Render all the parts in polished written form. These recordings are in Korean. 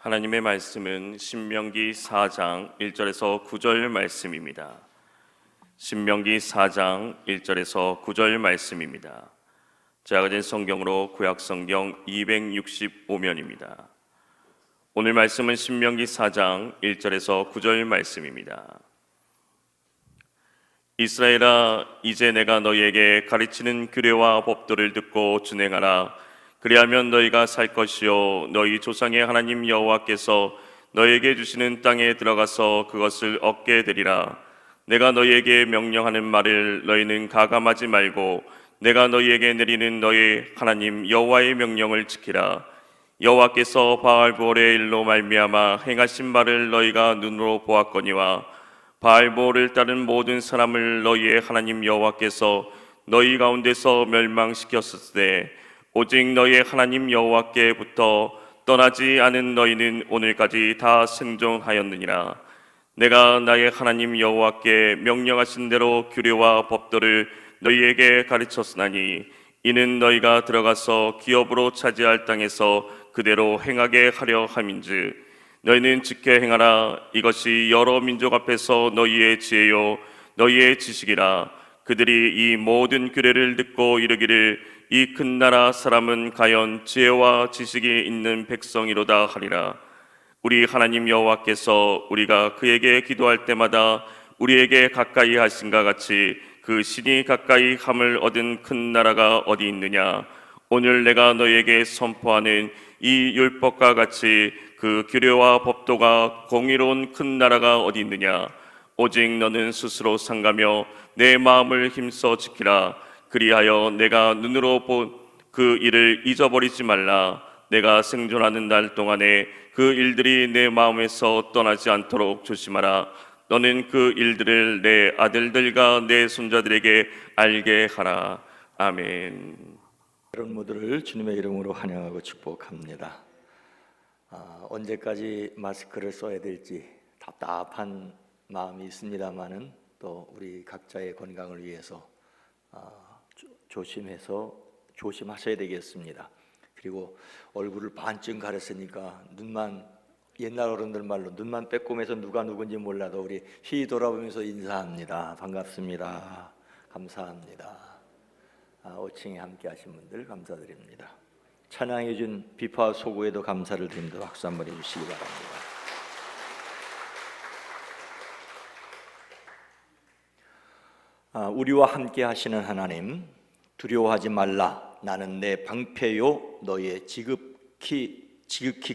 하나님의 말씀은 신명기 4장 1절에서 9절 말씀입니다. 신명기 4장 1절에서 9절 말씀입니다. 제가 가진 성경으로 구약성경 265면입니다. 오늘 말씀은 신명기 4장 1절에서 9절 말씀입니다. 이스라엘아, 이제 내가 너희에게 가르치는 규례와 법도를 듣고 준행하라. 그리하면 너희가 살 것이요 너희 조상의 하나님 여호와께서 너희에게 주시는 땅에 들어가서 그것을 얻게 되리라. 내가 너희에게 명령하는 말을 너희는 가감하지 말고 내가 너희에게 내리는 너희 하나님 여호와의 명령을 지키라. 여호와께서 바알보올의 일로 말미암아 행하신 말을 너희가 눈으로 보았거니와 바알보올을 따른 모든 사람을 너희의 하나님 여호와께서 너희 가운데서 멸망시켰을 때 오직 너희의 하나님 여호와께부터 떠나지 않은 너희는 오늘까지 다 생존하였느니라. 내가 나의 하나님 여호와께 명령하신 대로 규례와 법도를 너희에게 가르쳤으나니 이는 너희가 들어가서 기업으로 차지할 땅에서 그대로 행하게 하려 함인즉 너희는 지켜 행하라. 이것이 여러 민족 앞에서 너희의 지혜요 너희의 지식이라. 그들이 이 모든 규례를 듣고 이르기를 이 큰 나라 사람은 과연 지혜와 지식이 있는 백성이로다 하리라. 우리 하나님 여호와께서 우리가 그에게 기도할 때마다 우리에게 가까이 하신가 같이 그 신이 가까이 함을 얻은 큰 나라가 어디 있느냐. 오늘 내가 너희에게 선포하는 이 율법과 같이 그 규례와 법도가 공의로운 큰 나라가 어디 있느냐. 오직 너는 스스로 상가며 내 마음을 힘써 지키라. 그리하여 내가 눈으로 본 그 일을 잊어버리지 말라. 내가 생존하는 날 동안에 그 일들이 내 마음에서 떠나지 않도록 조심하라. 너는 그 일들을 내 아들들과 내 손자들에게 알게 하라. 아멘. 여러분 모두를 주님의 이름으로 환영하고 축복합니다. 언제까지 마스크를 써야 될지 답답한 마음이 있습니다만은 또 우리 각자의 건강을 위해서 조심하셔야 되겠습니다. 그리고 얼굴을 반쯤 가렸으니까 눈만, 옛날 어른들 말로 눈만 빼꼼해서 누가 누군지 몰라도 우리 휘 돌아보면서 인사합니다. 반갑습니다. 감사합니다. 5층에 함께 하신 분들 감사드립니다. 찬양해 준 비파 소구에도 감사를 드립니다. 박수 한번 해주시기 바랍니다. 우리와 함께 하시는 하나님, 두려워하지 말라. 나는 내 방패요 너의 지극히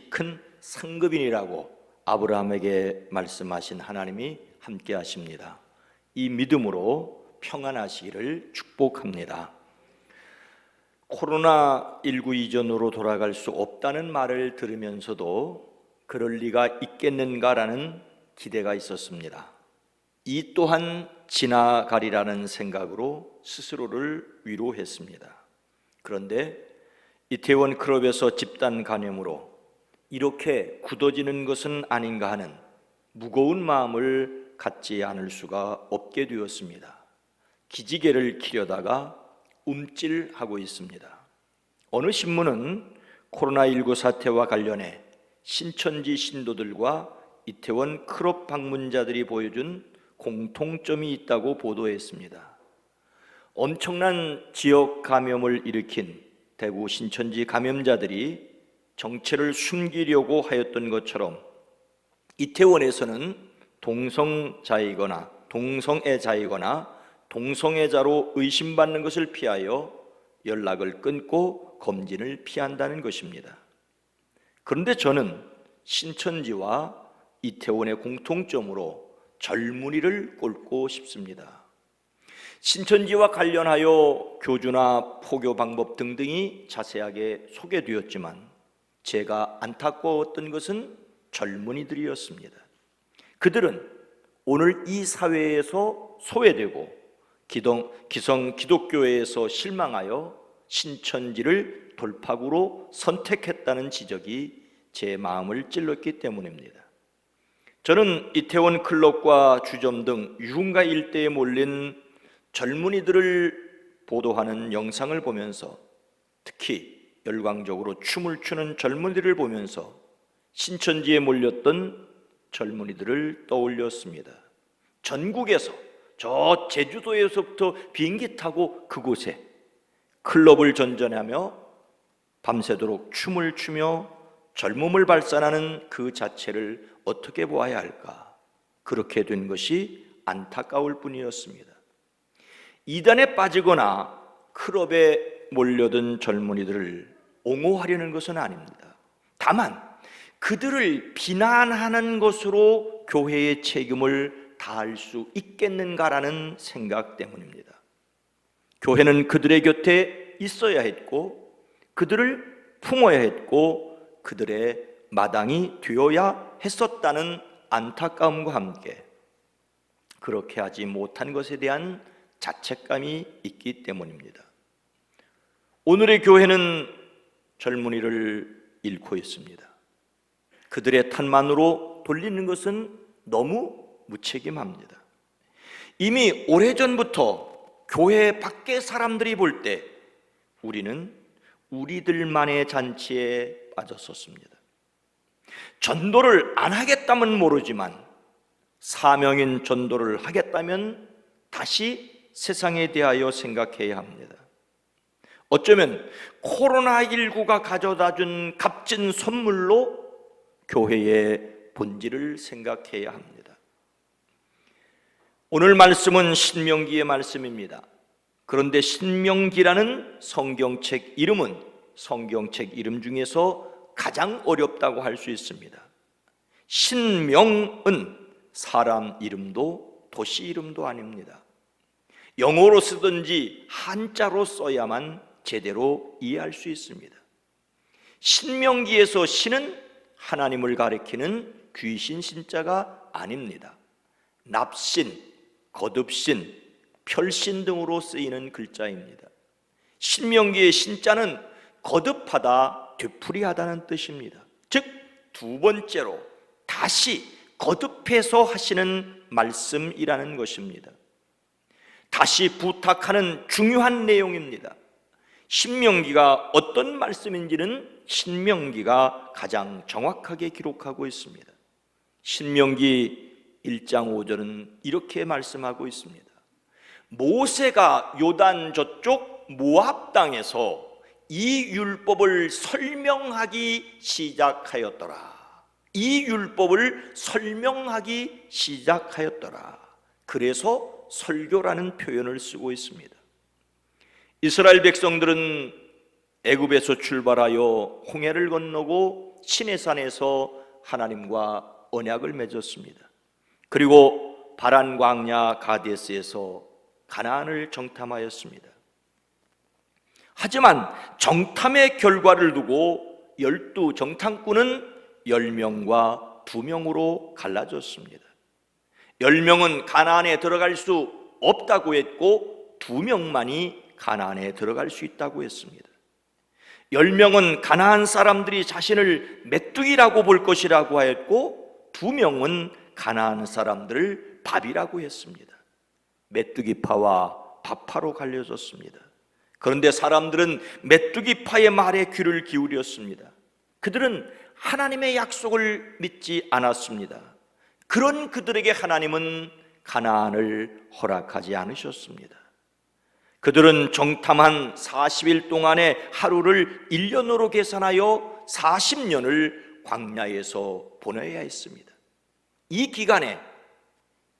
큰 상급인이라고 아브라함에게 말씀하신 하나님이 함께 하십니다. 이 믿음으로 평안하시기를 축복합니다. 코로나19 이전으로 돌아갈 수 없다는 말을 들으면서도 그럴 리가 있겠는가라는 기대가 있었습니다. 이 또한 지나가리라는 생각으로 스스로를 위로했습니다. 그런데 이태원 클럽에서 집단 감염으로 이렇게 굳어지는 것은 아닌가 하는 무거운 마음을 갖지 않을 수가 없게 되었습니다. 기지개를 키려다가 움찔하고 있습니다. 어느 신문은 코로나19 사태와 관련해 신천지 신도들과 이태원 클럽 방문자들이 보여준 공통점이 있다고 보도했습니다. 엄청난 지역 감염을 일으킨 대구 신천지 감염자들이 정체를 숨기려고 하였던 것처럼 이태원에서는 동성애자이거나 동성애자로 의심받는 것을 피하여 연락을 끊고 검진을 피한다는 것입니다. 그런데 저는 신천지와 이태원의 공통점으로 젊은이를 꼽고 싶습니다. 신천지와 관련하여 교주나 포교 방법 등등이 자세하게 소개되었지만 제가 안타까웠던 것은 젊은이들이었습니다. 그들은 오늘 이 사회에서 소외되고 기성 기독교회에서 실망하여 신천지를 돌파구로 선택했다는 지적이 제 마음을 찔렀기 때문입니다. 저는 이태원 클럽과 주점 등 유흥가 일대에 몰린 젊은이들을 보도하는 영상을 보면서, 특히 열광적으로 춤을 추는 젊은이들을 보면서 신천지에 몰렸던 젊은이들을 떠올렸습니다. 전국에서 저 제주도에서부터 비행기 타고 그곳에 클럽을 전전하며 밤새도록 춤을 추며 젊음을 발산하는 그 자체를 어떻게 보아야 할까? 그렇게 된 것이 안타까울 뿐이었습니다. 이단에 빠지거나 클럽에 몰려든 젊은이들을 옹호하려는 것은 아닙니다. 다만 그들을 비난하는 것으로 교회의 책임을 다할 수 있겠는가라는 생각 때문입니다. 교회는 그들의 곁에 있어야 했고 그들을 품어야 했고 그들의 마당이 되어야 했었다는 안타까움과 함께 그렇게 하지 못한 것에 대한 자책감이 있기 때문입니다. 오늘의 교회는 젊은이를 잃고 있습니다. 그들의 탓만으로 돌리는 것은 너무 무책임합니다. 이미 오래전부터 교회 밖의 사람들이 볼 때 우리는 우리들만의 잔치에 빠졌었습니다. 전도를 안 하겠다면 모르지만 사명인 전도를 하겠다면 다시 세상에 대하여 생각해야 합니다. 어쩌면 코로나19가 가져다 준 값진 선물로 교회의 본질을 생각해야 합니다. 오늘 말씀은 신명기의 말씀입니다. 그런데 신명기라는 성경책 이름은 성경책 이름 중에서 가장 어렵다고 할 수 있습니다. 신명은 사람 이름도 도시 이름도 아닙니다. 영어로 쓰든지 한자로 써야만 제대로 이해할 수 있습니다. 신명기에서 신은 하나님을 가리키는 귀신 신자가 아닙니다. 납신, 거듭신, 별신 등으로 쓰이는 글자입니다. 신명기의 신자는 거듭하다, 되풀이하다는 뜻입니다. 즉 두 번째로 다시 거듭해서 하시는 말씀이라는 것입니다. 다시 부탁하는 중요한 내용입니다. 신명기가 어떤 말씀인지는 신명기가 가장 정확하게 기록하고 있습니다. 신명기 1장 5절은 이렇게 말씀하고 있습니다. 모세가 요단 저쪽 모압 땅에서 이 율법을 설명하기 시작하였더라. 이 율법을 설명하기 시작하였더라. 그래서 설교라는 표현을 쓰고 있습니다. 이스라엘 백성들은 애굽에서 출발하여 홍해를 건너고 시내산에서 하나님과 언약을 맺었습니다. 그리고 바란 광야 가데스에서 가나안을 정탐하였습니다. 하지만 정탐의 결과를 두고 12 정탐꾼은 10명과 2명으로 갈라졌습니다. 10명은 가나안에 들어갈 수 없다고 했고 2명만이 가나안에 들어갈 수 있다고 했습니다. 10명은 가나안 사람들이 자신을 메뚜기라고 볼 것이라고 하였고 2명은 가나안 사람들을 밥이라고 했습니다. 메뚜기파와 밥파로 갈려졌습니다. 그런데 사람들은 메뚜기파의 말에 귀를 기울였습니다. 그들은 하나님의 약속을 믿지 않았습니다. 그런 그들에게 하나님은 가나안을 허락하지 않으셨습니다. 그들은 정탐한 40일 동안의 하루를 1년으로 계산하여 40년을 광야에서 보내야 했습니다. 이 기간에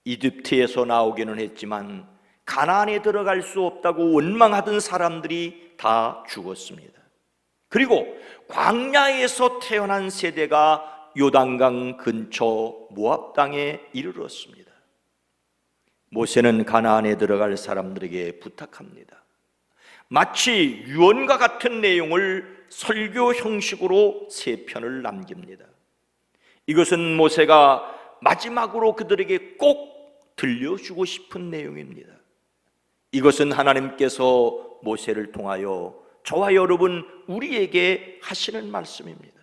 이집트에서 나오기는 했지만 가나안에 들어갈 수 없다고 원망하던 사람들이 다 죽었습니다. 그리고 광야에서 태어난 세대가 요단강 근처 모압 땅에 이르렀습니다. 모세는 가나안에 들어갈 사람들에게 부탁합니다. 마치 유언과 같은 내용을 설교 형식으로 3편을 남깁니다. 이것은 모세가 마지막으로 그들에게 꼭 들려주고 싶은 내용입니다. 이것은 하나님께서 모세를 통하여 저와 여러분 우리에게 하시는 말씀입니다.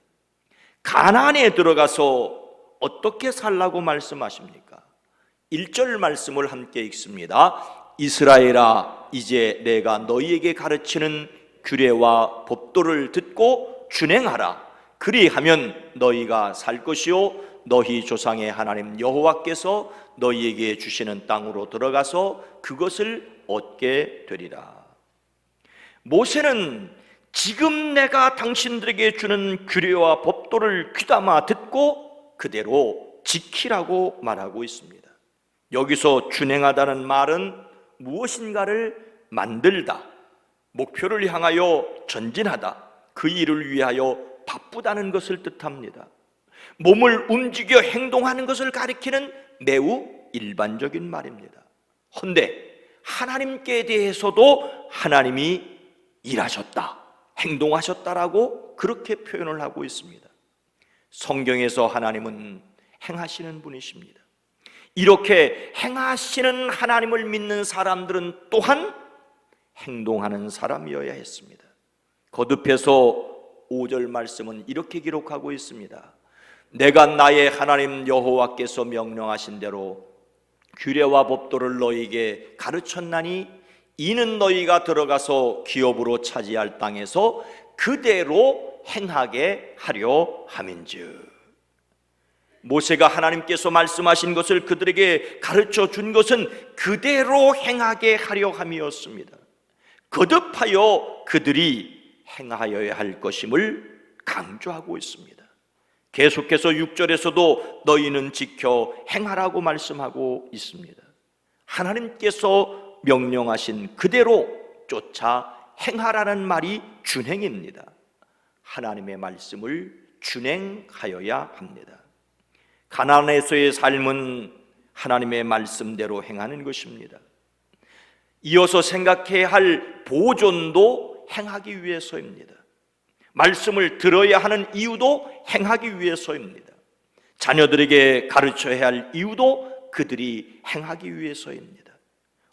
가나안에 들어가서 어떻게 살라고 말씀하십니까? 1절 말씀을 함께 읽습니다. 이스라엘아, 이제 내가 너희에게 가르치는 규례와 법도를 듣고 준행하라. 그리하면 너희가 살 것이요 너희 조상의 하나님 여호와께서 너희에게 주시는 땅으로 들어가서 그것을 얻게 되리라. 모세는 지금 내가 당신들에게 주는 규례와 법도를 귀담아 듣고 그대로 지키라고 말하고 있습니다. 여기서 준행하다는 말은 무엇인가를 만들다, 목표를 향하여 전진하다, 그 일을 위하여 바쁘다는 것을 뜻합니다. 몸을 움직여 행동하는 것을 가리키는 매우 일반적인 말입니다. 헌데 하나님께 대해서도 하나님이 일하셨다, 행동하셨다라고 그렇게 표현을 하고 있습니다. 성경에서 하나님은 행하시는 분이십니다. 이렇게 행하시는 하나님을 믿는 사람들은 또한 행동하는 사람이어야 했습니다. 거듭해서 5절 말씀은 이렇게 기록하고 있습니다. 내가 나의 하나님 여호와께서 명령하신 대로 규례와 법도를 너희에게 가르쳤나니 이는 너희가 들어가서 기업으로 차지할 땅에서 그대로 행하게 하려 함인즉. 모세가 하나님께서 말씀하신 것을 그들에게 가르쳐 준 것은 그대로 행하게 하려 함이었습니다. 거듭하여 그들이 행하여야 할 것임을 강조하고 있습니다. 계속해서 6절에서도 너희는 지켜 행하라고 말씀하고 있습니다. 하나님께서 명령하신 그대로 쫓아 행하라는 말이 준행입니다. 하나님의 말씀을 준행하여야 합니다. 가나안에서의 삶은 하나님의 말씀대로 행하는 것입니다. 이어서 생각해야 할 보존도 행하기 위해서입니다. 말씀을 들어야 하는 이유도 행하기 위해서입니다. 자녀들에게 가르쳐야 할 이유도 그들이 행하기 위해서입니다.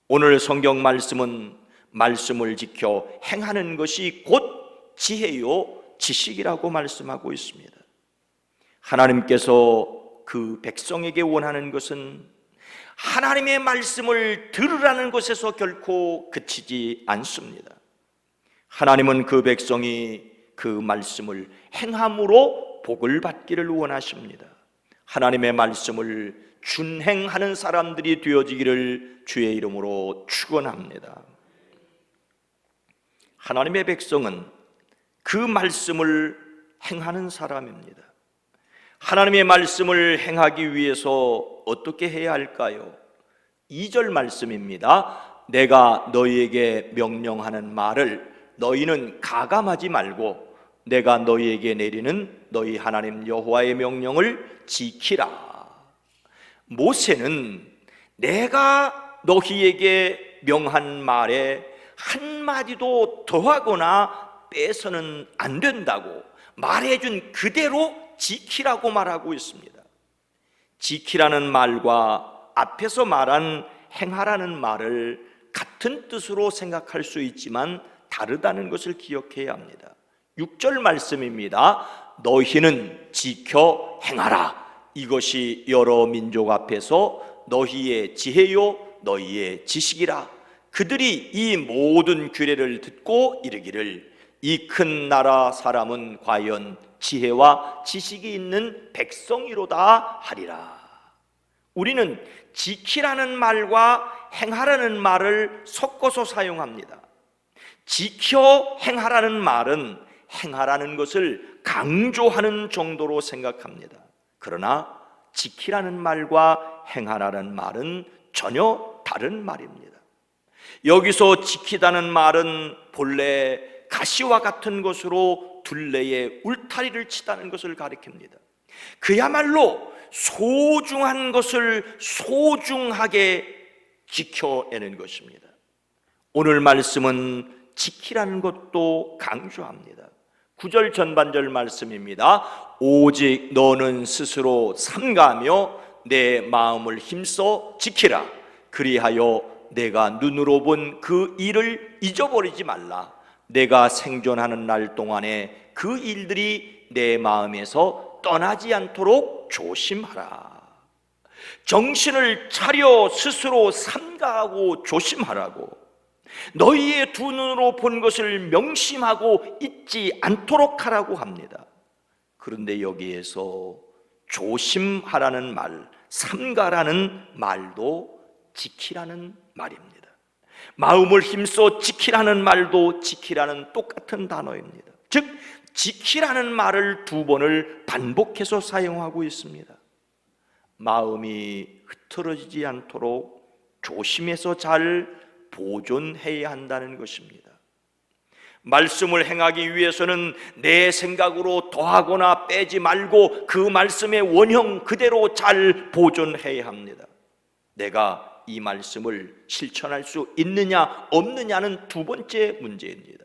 오늘 성경 말씀은 말씀을 지켜 행하는 것이 곧 지혜요 지식이라고 말씀하고 있습니다. 하나님께서 그 백성에게 원하는 것은 하나님의 말씀을 들으라는 것에서 결코 그치지 않습니다. 하나님은 그 백성이 그 말씀을 행함으로 복을 받기를 원하십니다. 하나님의 말씀을 준행하는 사람들이 되어지기를 주의 이름으로 축원합니다. 하나님의 백성은 그 말씀을 행하는 사람입니다. 하나님의 말씀을 행하기 위해서 어떻게 해야 할까요? 2절 말씀입니다. 내가 너희에게 명령하는 말을 너희는 가감하지 말고 내가 너희에게 내리는 너희 하나님 여호와의 명령을 지키라. 모세는 내가 너희에게 명한 말에 한마디도 더하거나 빼서는 안 된다고 말해준 그대로 지키라고 말하고 있습니다. 지키라는 말과 앞에서 말한 행하라는 말을 같은 뜻으로 생각할 수 있지만 다르다는 것을 기억해야 합니다. 6절 말씀입니다. 너희는 지켜 행하라. 이것이 여러 민족 앞에서 너희의 지혜요 너희의 지식이라. 그들이 이 모든 규례를 듣고 이르기를 이 큰 나라 사람은 과연 지혜와 지식이 있는 백성이로다 하리라. 우리는 지키라는 말과 행하라는 말을 섞어서 사용합니다. 지켜 행하라는 말은 행하라는 것을 강조하는 정도로 생각합니다. 그러나 지키라는 말과 행하라는 말은 전혀 다른 말입니다. 여기서 지키다는 말은 본래 가시와 같은 것으로 둘레에 울타리를 치다는 것을 가리킵니다. 그야말로 소중한 것을 소중하게 지켜내는 것입니다. 오늘 말씀은 지키라는 것도 강조합니다. 9절 전반절 말씀입니다. 오직 너는 스스로 삼가하며 내 마음을 힘써 지키라. 그리하여 내가 눈으로 본 그 일을 잊어버리지 말라. 내가 생존하는 날 동안에 그 일들이 내 마음에서 떠나지 않도록 조심하라. 정신을 차려 스스로 삼가하고 조심하라고. 너희의 두 눈으로 본 것을 명심하고 잊지 않도록 하라고 합니다. 그런데 여기에서 조심하라는 말, 삼가라는 말도 지키라는 말입니다. 마음을 힘써 지키라는 말도 지키라는 똑같은 단어입니다. 즉 지키라는 말을 두 번을 반복해서 사용하고 있습니다. 마음이 흐트러지지 않도록 조심해서 잘 보존해야 한다는 것입니다. 말씀을 행하기 위해서는 내 생각으로 더하거나 빼지 말고 그 말씀의 원형 그대로 잘 보존해야 합니다. 내가 이 말씀을 실천할 수 있느냐 없느냐는 두 번째 문제입니다.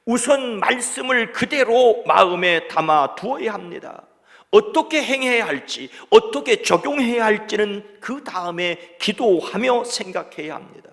우선 말씀을 그대로 마음에 담아 두어야 합니다. 어떻게 행해야 할지, 어떻게 적용해야 할지는 그 다음에 기도하며 생각해야 합니다.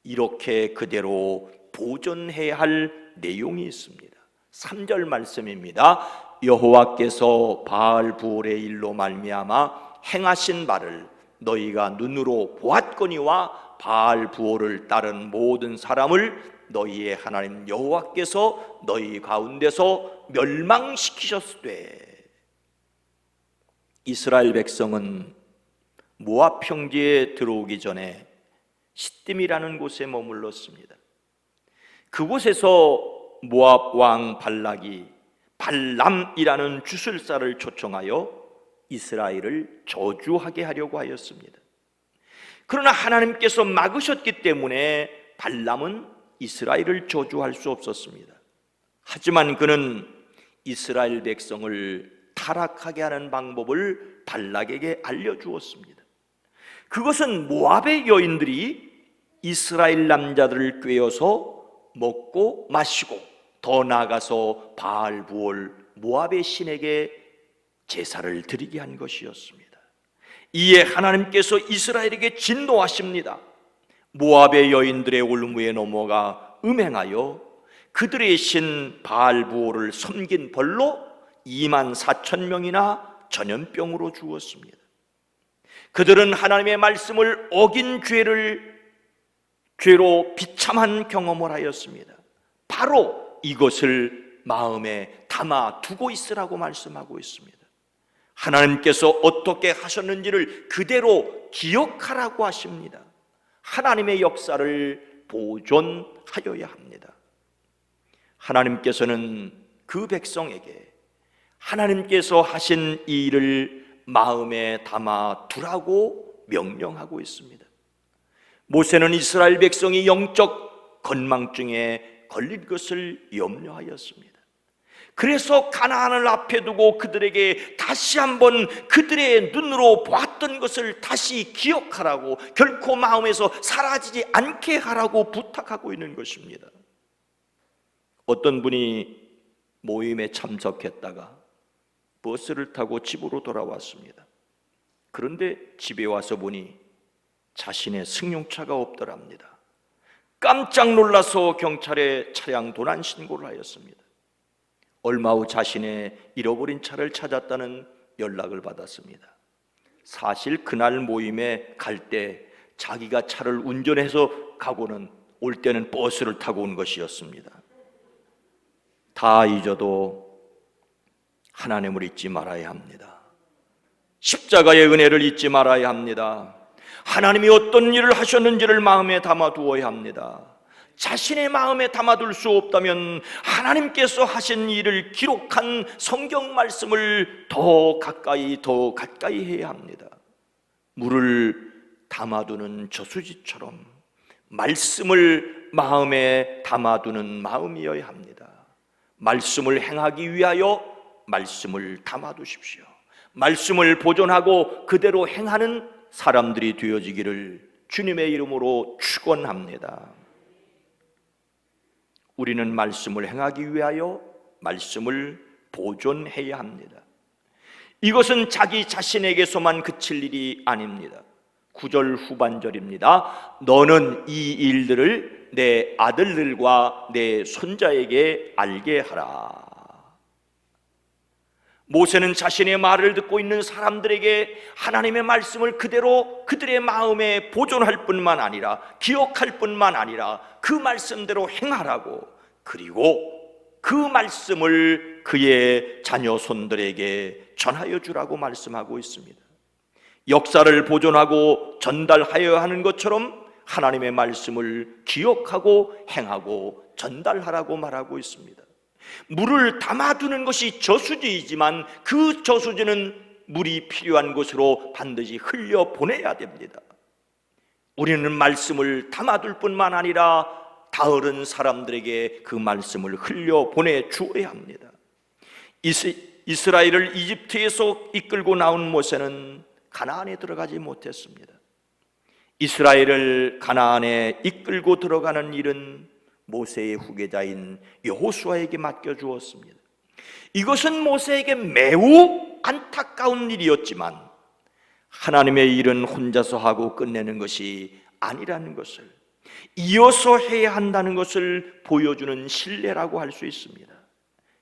이렇게 그대로 보존해야 할 내용이 있습니다. 3절 말씀입니다. 여호와께서 바알부올의 일로 말미암아 행하신 바를 너희가 눈으로 보았거니와 바알부올을 따른 모든 사람을 너희의 하나님 여호와께서 너희 가운데서 멸망시키셨으되. 이스라엘 백성은 모압 평지에 들어오기 전에 시딤이라는 곳에 머물렀습니다. 그곳에서 모압 왕 발락이 발람이라는 주술사를 초청하여 이스라엘을 저주하게 하려고 하였습니다. 그러나 하나님께서 막으셨기 때문에 발람은 이스라엘을 저주할 수 없었습니다. 하지만 그는 이스라엘 백성을 타락하게 하는 방법을 발락에게 알려주었습니다. 그것은 모압의 여인들이 이스라엘 남자들을 꿰어서 먹고 마시고 더 나아가서 바알부올 모압의 신에게 제사를 드리게 한 것이었습니다. 이에 하나님께서 이스라엘에게 진노하십니다. 모압의 여인들의 올무에 넘어가 음행하여 그들의 신 바알부올을 섬긴 벌로 24,000명이나 전염병으로 죽었습니다. 그들은 하나님의 말씀을 어긴 죄로 비참한 경험을 하였습니다. 바로 이것을 마음에 담아 두고 있으라고 말씀하고 있습니다. 하나님께서 어떻게 하셨는지를 그대로 기억하라고 하십니다. 하나님의 역사를 보존하여야 합니다. 하나님께서는 그 백성에게 하나님께서 하신 이 일을 마음에 담아 두라고 명령하고 있습니다. 모세는 이스라엘 백성이 영적 건망증에 걸린 것을 염려하였습니다. 그래서 가나안을 앞에 두고 그들에게 다시 한번 그들의 눈으로 보았던 것을 다시 기억하라고, 결코 마음에서 사라지지 않게 하라고 부탁하고 있는 것입니다. 어떤 분이 모임에 참석했다가 버스를 타고 집으로 돌아왔습니다. 그런데 집에 와서 보니 자신의 승용차가 없더랍니다. 깜짝 놀라서 경찰에 차량 도난 신고를 하였습니다. 얼마 후 자신의 잃어버린 차를 찾았다는 연락을 받았습니다. 사실 그날 모임에 갈 때 자기가 차를 운전해서 가고는 올 때는 버스를 타고 온 것이었습니다. 다 잊어도 하나님을 잊지 말아야 합니다. 십자가의 은혜를 잊지 말아야 합니다. 하나님이 어떤 일을 하셨는지를 마음에 담아두어야 합니다. 자신의 마음에 담아둘 수 없다면 하나님께서 하신 일을 기록한 성경 말씀을 더 가까이 해야 합니다. 물을 담아두는 저수지처럼 말씀을 마음에 담아두는 마음이어야 합니다. 말씀을 행하기 위하여 말씀을 담아두십시오. 말씀을 보존하고 그대로 행하는 사람들이 되어지기를 주님의 이름으로 축원합니다. 우리는 말씀을 행하기 위하여 말씀을 보존해야 합니다. 이것은 자기 자신에게서만 그칠 일이 아닙니다. 9절 후반절입니다. 너는 이 일들을 내 아들들과 내 손자에게 알게 하라. 모세는 자신의 말을 듣고 있는 사람들에게 하나님의 말씀을 그대로 그들의 마음에 보존할 뿐만 아니라, 기억할 뿐만 아니라 그 말씀대로 행하라고, 그리고 그 말씀을 그의 자녀손들에게 전하여 주라고 말씀하고 있습니다. 역사를 보존하고 전달하여야 하는 것처럼 하나님의 말씀을 기억하고 행하고 전달하라고 말하고 있습니다. 물을 담아두는 것이 저수지이지만 그 저수지는 물이 필요한 곳으로 반드시 흘려보내야 됩니다. 우리는 말씀을 담아둘 뿐만 아니라 다른 사람들에게 그 말씀을 흘려보내 주어야 합니다. 이스라엘을 이집트에서 이끌고 나온 모세는 가나안에 들어가지 못했습니다. 이스라엘을 가나안에 이끌고 들어가는 일은 모세의 후계자인 여호수아에게 맡겨주었습니다. 이것은 모세에게 매우 안타까운 일이었지만 하나님의 일은 혼자서 하고 끝내는 것이 아니라는 것을, 이어서 해야 한다는 것을 보여주는 신뢰라고 할 수 있습니다.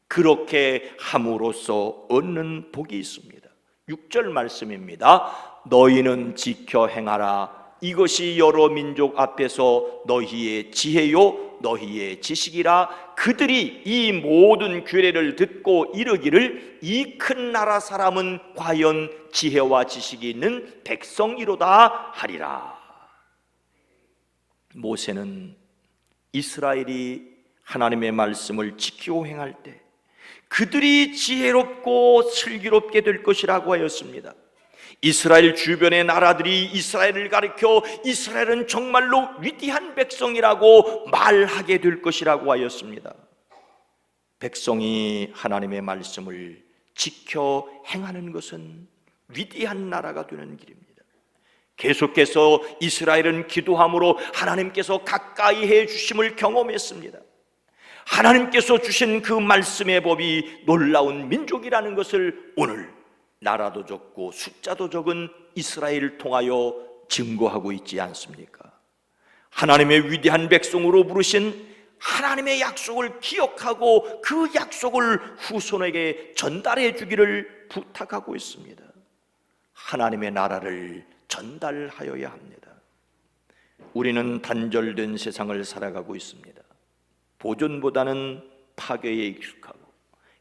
그렇게 함으로써 얻는 복이 있습니다. 6절 말씀입니다. 너희는 지켜 행하라. 이것이 여러 민족 앞에서 너희의 지혜요 너희의 지식이라. 그들이 이 모든 규례를 듣고 이르기를 이 큰 나라 사람은 과연 지혜와 지식이 있는 백성이로다 하리라. 모세는 이스라엘이 하나님의 말씀을 지키고 행할 때 그들이 지혜롭고 슬기롭게 될 것이라고 하였습니다. 이스라엘 주변의 나라들이 이스라엘을 가리켜 이스라엘은 정말로 위대한 백성이라고 말하게 될 것이라고 하였습니다. 백성이 하나님의 말씀을 지켜 행하는 것은 위대한 나라가 되는 길입니다. 계속해서 이스라엘은 기도함으로 하나님께서 가까이 해 주심을 경험했습니다. 하나님께서 주신 그 말씀의 법이 놀라운 민족이라는 것을 오늘 나라도 적고 숫자도 적은 이스라엘을 통하여 증거하고 있지 않습니까? 하나님의 위대한 백성으로 부르신 하나님의 약속을 기억하고 그 약속을 후손에게 전달해 주기를 부탁하고 있습니다. 하나님의 나라를 전달하여야 합니다. 우리는 단절된 세상을 살아가고 있습니다. 보존보다는 파괴에 익숙하고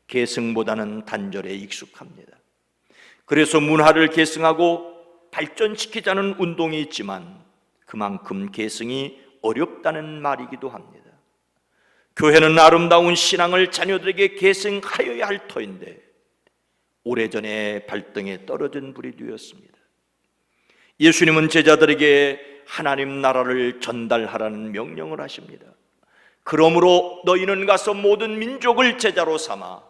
계승보다는 단절에 익숙합니다. 그래서 문화를 계승하고 발전시키자는 운동이 있지만 그만큼 계승이 어렵다는 말이기도 합니다. 교회는 아름다운 신앙을 자녀들에게 계승하여야 할 터인데 오래전에 발등에 떨어진 불이 되었습니다. 예수님은 제자들에게 하나님 나라를 전달하라는 명령을 하십니다. 그러므로 너희는 가서 모든 민족을 제자로 삼아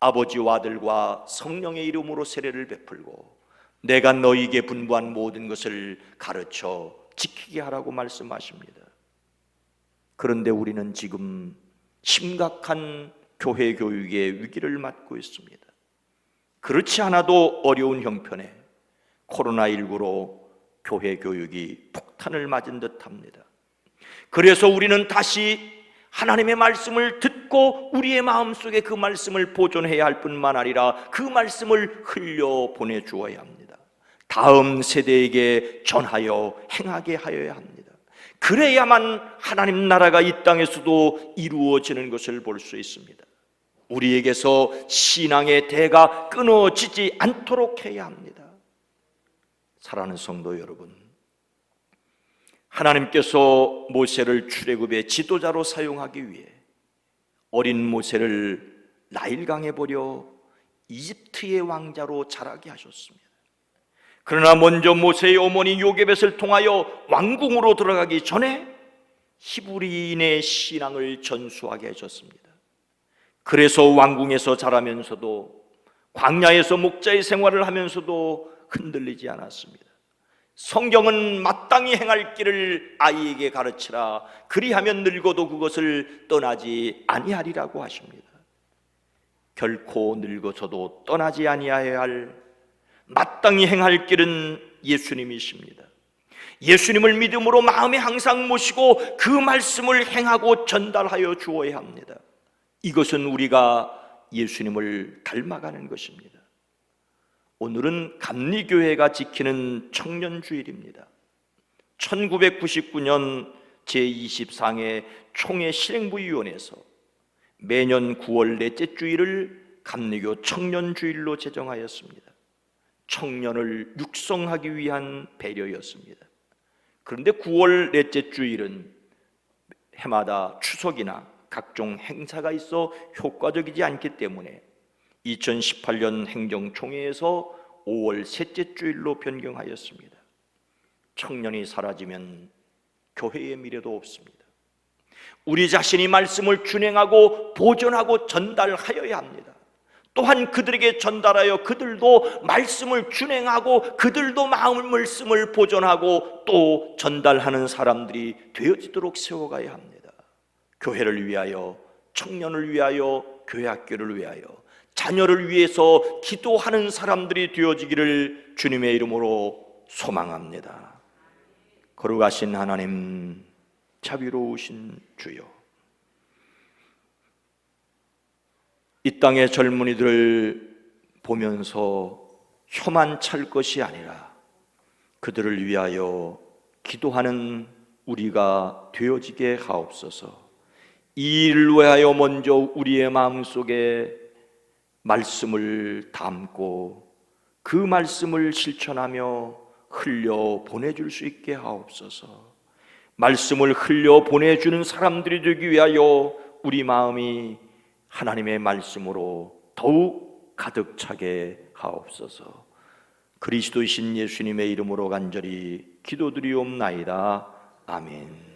아버지와 아들과 성령의 이름으로 세례를 베풀고 내가 너희에게 분부한 모든 것을 가르쳐 지키게 하라고 말씀하십니다. 그런데 우리는 지금 심각한 교회 교육의 위기를 맞고 있습니다. 그렇지 않아도 어려운 형편에 코로나19로 교회 교육이 폭탄을 맞은 듯합니다. 그래서 우리는 다시 하나님의 말씀을 듣고 우리의 마음속에 그 말씀을 보존해야 할 뿐만 아니라 그 말씀을 흘려 보내주어야 합니다. 다음 세대에게 전하여 행하게 하여야 합니다. 그래야만 하나님 나라가 이 땅에서도 이루어지는 것을 볼 수 있습니다. 우리에게서 신앙의 대가 끊어지지 않도록 해야 합니다. 사랑하는 성도 여러분, 하나님께서 모세를 출애굽의 지도자로 사용하기 위해 어린 모세를 나일강에 버려 이집트의 왕자로 자라게 하셨습니다. 그러나 먼저 모세의 어머니 요게벳을 통하여 왕궁으로 들어가기 전에 히브리인의 신앙을 전수하게 해줬습니다. 그래서 왕궁에서 자라면서도 광야에서 목자의 생활을 하면서도 흔들리지 않았습니다. 성경은 마땅히 행할 길을 아이에게 가르치라. 그리하면 늙어도 그것을 떠나지 아니하리라고 하십니다. 결코 늙어서도 떠나지 아니하여야 할 마땅히 행할 길은 예수님이십니다. 예수님을 믿음으로 마음에 항상 모시고 그 말씀을 행하고 전달하여 주어야 합니다. 이것은 우리가 예수님을 닮아가는 것입니다. 오늘은 감리교회가 지키는 청년주일입니다. 1999년 제24회 총회 실행부위원회에서 매년 9월 넷째 주일을 감리교 청년주일로 제정하였습니다. 청년을 육성하기 위한 배려였습니다. 그런데 9월 넷째 주일은 해마다 추석이나 각종 행사가 있어 효과적이지 않기 때문에 2018년 행정총회에서 5월 셋째 주일로 변경하였습니다. 청년이 사라지면 교회의 미래도 없습니다. 우리 자신이 말씀을 준행하고 보존하고 전달하여야 합니다. 또한 그들에게 전달하여 그들도 말씀을 준행하고 그들도 말씀을 보존하고 또 전달하는 사람들이 되어지도록 세워가야 합니다. 교회를 위하여, 청년을 위하여, 교회 학교를 위하여, 자녀를 위해서 기도하는 사람들이 되어지기를 주님의 이름으로 소망합니다. 거룩하신 하나님, 자비로우신 주여, 이 땅의 젊은이들을 보면서 혀만 찰 것이 아니라 그들을 위하여 기도하는 우리가 되어지게 하옵소서. 이 일을 위하여 먼저 우리의 마음속에 말씀을 담고 그 말씀을 실천하며 흘려 보내줄 수 있게 하옵소서. 말씀을 흘려 보내주는 사람들이 되기 위하여 우리 마음이 하나님의 말씀으로 더욱 가득 차게 하옵소서. 그리스도이신 예수님의 이름으로 간절히 기도드리옵나이다. 아멘.